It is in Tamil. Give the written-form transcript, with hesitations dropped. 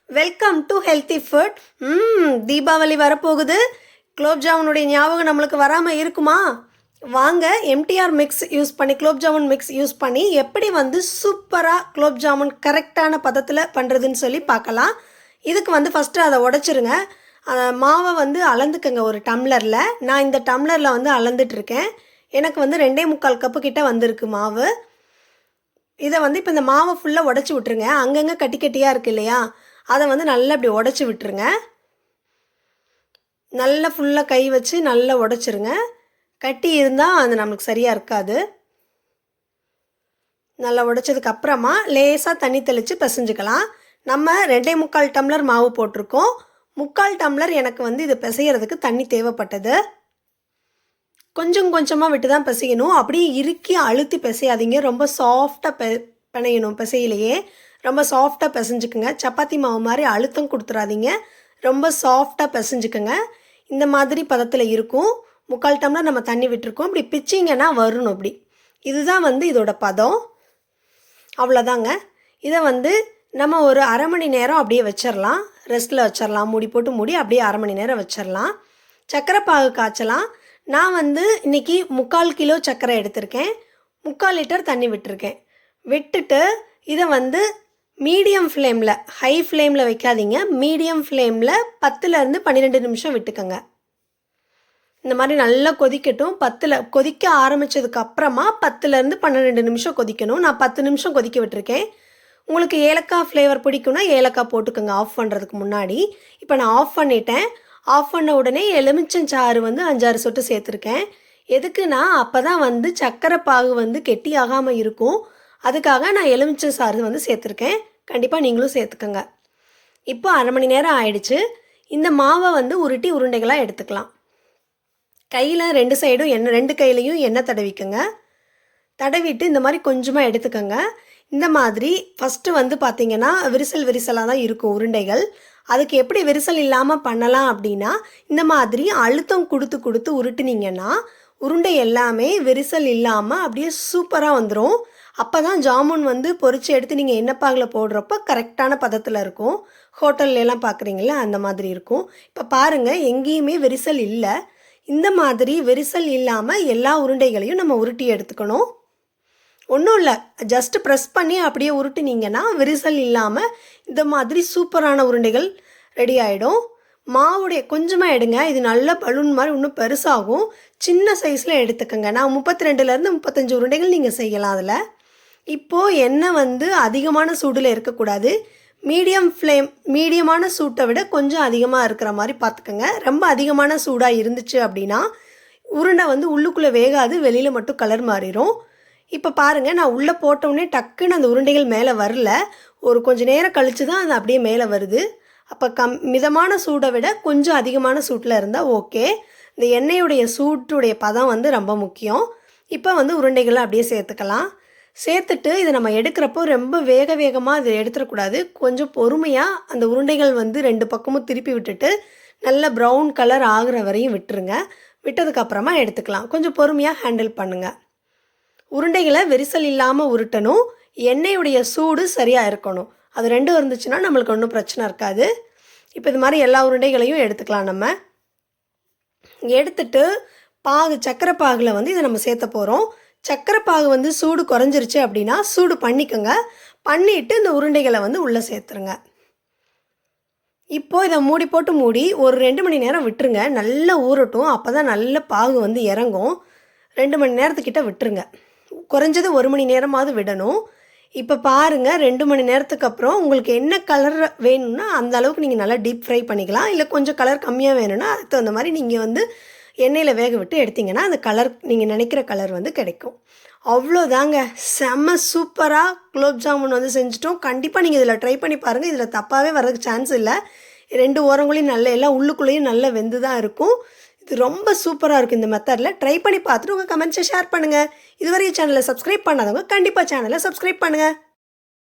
Welcome to healthy food. Deepavali வரப்போகுது. குலோப் ஜாமுனுடைய ஞாபகம் நம்மளுக்கு வராமல் இருக்குமா? வாங்க எம்டிஆர் மிக்ஸ் யூஸ் பண்ணி குலோப் ஜாமுன் மிக்ஸ் யூஸ் பண்ணி எப்படி சூப்பராக குலோப் ஜாமுன் கரெக்டான பதத்தில் பண்ணுறதுன்னு சொல்லி பார்க்கலாம். இதுக்கு ஃபஸ்ட்டு அதை உடைச்சிருங்க. மாவை அளந்துக்கங்க ஒரு டம்ளரில். நான் இந்த டம்ளரில் அளந்துட்டுருக்கேன். எனக்கு 2.25 கப்பு கிட்ட வந்திருக்கு மாவு. இதை இப்போ இந்த மாவை ஃபுல்லாக உடச்சி விட்டுருங்க. அங்கங்கே கட்டி கட்டியாக இருக்குது இல்லையா, அதை நல்லா இப்படி உடச்சி விட்டுருங்க. நல்லா ஃபுல்லாக கை வச்சு நல்லா உடச்சிருங்க. கட்டி இருந்தால் அது நம்மளுக்கு சரியாக இருக்காது. நல்லா உடைச்சதுக்கு அப்புறமா லேசாக தண்ணி தெளித்து பிசைஞ்சுக்கலாம். நம்ம 2.25 டம்ளர் மாவு போட்டிருக்கோம். 3/4 டம்ளர் எனக்கு இது பிசைகிறதுக்கு தண்ணி தேவைப்பட்டது. கொஞ்சம் கொஞ்சமாக விட்டு தான் பிசையணும். அப்படியே இறுக்கி அழுத்தி பிசையாதீங்க. ரொம்ப சாஃப்டாக பிணையணும். பிசையிலையே ரொம்ப சாஃப்டாக பிசைஞ்சுக்குங்க. சப்பாத்தி மாவு மாதிரி அழுத்தம் கொடுத்துடாதீங்க. ரொம்ப சாஃப்டாக பிசைஞ்சுக்குங்க. இந்த மாதிரி பதத்தில் இருக்கும். 3/4 டம்ளர் நம்ம தண்ணி விட்டுருக்கோம். இப்படி பிச்சிங்கன்னா வரணும். இப்படி இதுதான் இதோட பதம். அவ்வளோதாங்க. இதை நம்ம ஒரு அரை மணி நேரம் அப்படியே வச்சிடலாம். ரெஸ்ட்டில் வச்சிடலாம். மூடி போட்டு மூடி அப்படியே அரை மணி நேரம் வச்சிடலாம். சர்க்கரை பாகு காய்ச்சலாம். நான் இன்றைக்கி 3/4 கிலோ சர்க்கரை எடுத்திருக்கேன். 3/4 லிட்டர் தண்ணி விட்டுருக்கேன். விட்டுட்டு இதை மீடியம் ஃப்ளேமில், ஹை ஃப்ளேமில் வைக்காதீங்க. மீடியம் ஃப்ளேமில் 10லேருந்து 12 நிமிஷம் விட்டுக்கோங்க. இந்த மாதிரி நல்லா கொதிக்கட்டும். கொதிக்க ஆரம்பித்ததுக்கு அப்புறமா 10லேருந்து 12 நிமிஷம் கொதிக்கணும். நான் 10 நிமிஷம் கொதிக்க விட்டுருக்கேன். உங்களுக்கு ஏலக்காய் ஃப்ளேவர் பிடிக்கும்னா ஏலக்காய் போட்டுக்கோங்க ஆஃப் பண்ணுறதுக்கு முன்னாடி. இப்போ நான் ஆஃப் பண்ணிட்டேன். ஆஃப் பண்ண உடனே எலுமிச்சஞ்சாறு 5-6 சொட்டு சேர்த்துருக்கேன். எதுக்குன்னா அப்போ தான் சர்க்கரை பாகு கெட்டி ஆகாமல் இருக்கும். அதுக்காக நான் எலுமிச்சை சாறு சேர்த்துருக்கேன். கண்டிப்பாக நீங்களும் சேர்த்துக்கோங்க. இப்போ அரை மணி நேரம் ஆயிடுச்சு. இந்த மாவை உருட்டி உருண்டைகளாக எடுத்துக்கலாம். கையில் 2 சைடும் எண்ணெய், 2 கையிலையும் எண்ணெய் தடவிக்கோங்க. தடவிட்டு இந்த மாதிரி கொஞ்சமாக எடுத்துக்கோங்க. இந்த மாதிரி ஃபஸ்ட்டு பார்த்திங்கன்னா விரிசலாக தான் இருக்கும் உருண்டைகள். அதுக்கு எப்படி விரிசல் இல்லாமல் பண்ணலாம் அப்படின்னா, இந்த மாதிரி அழுத்தம் கொடுத்து கொடுத்து உருட்டுனீங்கன்னா உருண்டை எல்லாமே விரிசல் இல்லாமல் அப்படியே சூப்பராக வந்துடும். அப்போ தான் ஜாமுன் பொரித்து எடுத்து நீங்கள் எண்ணெய்பாகில் போடுறப்போ கரெக்டான பதத்தில் இருக்கும். ஹோட்டல்லாம் பார்க்குறீங்களா, அந்த மாதிரி இருக்கும். இப்போ பாருங்கள், எங்கேயுமே விரிசல் இல்லை. இந்த மாதிரி விரிசல் இல்லாமல் எல்லா உருண்டைகளையும் நம்ம உருட்டி எடுத்துக்கணும். ஒன்றும் இல்லை, ஜஸ்ட்டு ப்ரெஸ் பண்ணி அப்படியே உருட்டினீங்கன்னா விரிசல் இல்லாமல் இந்த மாதிரி சூப்பரான உருண்டைகள் ரெடி ஆகிடும். மாவுடைய கொஞ்சமாக எடுங்க. இது நல்ல பலூன் மாதிரி இன்னும் பெருசாகும். சின்ன சைஸில் எடுத்துக்கோங்க. நான் 32லேருந்து 35 உருண்டைகள் நீங்கள் செய்யலாம் அதில். இப்போது எண்ணெய் அதிகமான சூடில் இருக்கக்கூடாது. மீடியமான சூட்டை விட கொஞ்சம் அதிகமாக இருக்கிற மாதிரி பார்த்துக்கோங்க. ரொம்ப அதிகமான சூடாக இருந்துச்சு அப்படின்னா உருண்டை உள்ளுக்குள்ளே வேகாது, வெளியில் மட்டும் கலர் மாறிடும். இப்போ பாருங்கள், நான் உள்ளே போட்டோடனே டக்குன்னு அந்த உருண்டைகள் மேலே வரல. ஒரு கொஞ்சம் நேரம் கழித்து தான் அது அப்படியே மேலே வருது. அப்போ மிதமான சூடை விட கொஞ்சம் அதிகமான சூட்டில் இருந்தால் ஓகே. இந்த எண்ணெயுடைய சூட்டுடைய பதம் ரொம்ப முக்கியம். இப்போ உருண்டைகளை அப்படியே சேர்த்துக்கலாம். சேர்த்துட்டு இதை நம்ம எடுக்கிறப்போ ரொம்ப வேகமாக இதை எடுத்துடக்கூடாது. கொஞ்சம் பொறுமையாக அந்த உருண்டைகள் 2 பக்கமும் திருப்பி விட்டுட்டு நல்ல ப்ரௌன் கலர் ஆகிற வரையும் விட்டுருங்க. விட்டதுக்கப்புறமா எடுத்துக்கலாம். கொஞ்சம் பொறுமையாக ஹேண்டில் பண்ணுங்கள். உருண்டைகளை விரிசல் இல்லாமல் உருட்டணும். எண்ணெயுடைய சூடு சரியாக இருக்கணும். அது 2 இருந்துச்சுன்னா நம்மளுக்கு ஒன்றும் பிரச்சனை இருக்காது. இப்போ இது மாதிரி எல்லா உருண்டைகளையும் எடுத்துக்கலாம். நம்ம எடுத்துட்டு சர்க்கரை பாகில் இதை நம்ம சேர்த்த போகிறோம். சர்க்கரை பாகு சூடு குறைஞ்சிருச்சு அப்படின்னா சூடு பண்ணிக்கோங்க. பண்ணிவிட்டு இந்த உருண்டைகளை உள்ளே சேர்த்துருங்க. இப்போது இதை மூடி போட்டு மூடி ஒரு 2 மணி நேரம் விட்டுருங்க. நல்லா ஊறட்டும். அப்போ தான் நல்ல பாகு இறங்கும். 2 மணி நேரத்துக்கிட்ட விட்டுருங்க. குறைஞ்சது 1 மணி நேரமாவது விடணும். இப்போ பாருங்கள், 2 மணி நேரத்துக்கு அப்புறம் உங்களுக்கு என்ன கலர் வேணும்னா அந்த அளவுக்கு நீங்கள் நல்லா டீப் ஃப்ரை பண்ணிக்கலாம். இல்லை கொஞ்சம் கலர் கம்மியாக வேணும்னா அதுக்கு தகுந்த மாதிரி நீங்கள் எண்ணெயில் வேக விட்டு எடுத்திங்கன்னா அந்த கலர் நீங்கள் நினைக்கிற கலர் கிடைக்கும். அவ்வளோதாங்க. செம்ம சூப்பராக குலோப் ஜாமுன் செஞ்சுட்டோம். கண்டிப்பாக நீங்கள் இதில் ட்ரை பண்ணி பாருங்கள். இதில் தப்பாகவே வர்றதுக்கு சான்ஸ் இல்லை. 2 ஓரங்களையும் நல்ல எல்லாம் உள்ளுக்குள்ளேயும் நல்லா வெந்து தான் இருக்கும். இது ரொம்ப சூப்பராக இருக்கும். இந்த மெத்தடில் ட்ரை பண்ணி பார்த்துட்டு உங்கள் கமெண்ட்ஸை ஷேர் பண்ணுங்கள். இதுவரை சேனலை சப்ஸ்கிரைப் பண்ணாதவங்க கண்டிப்பாக சேனலை சப்ஸ்கிரைப் பண்ணுங்கள்.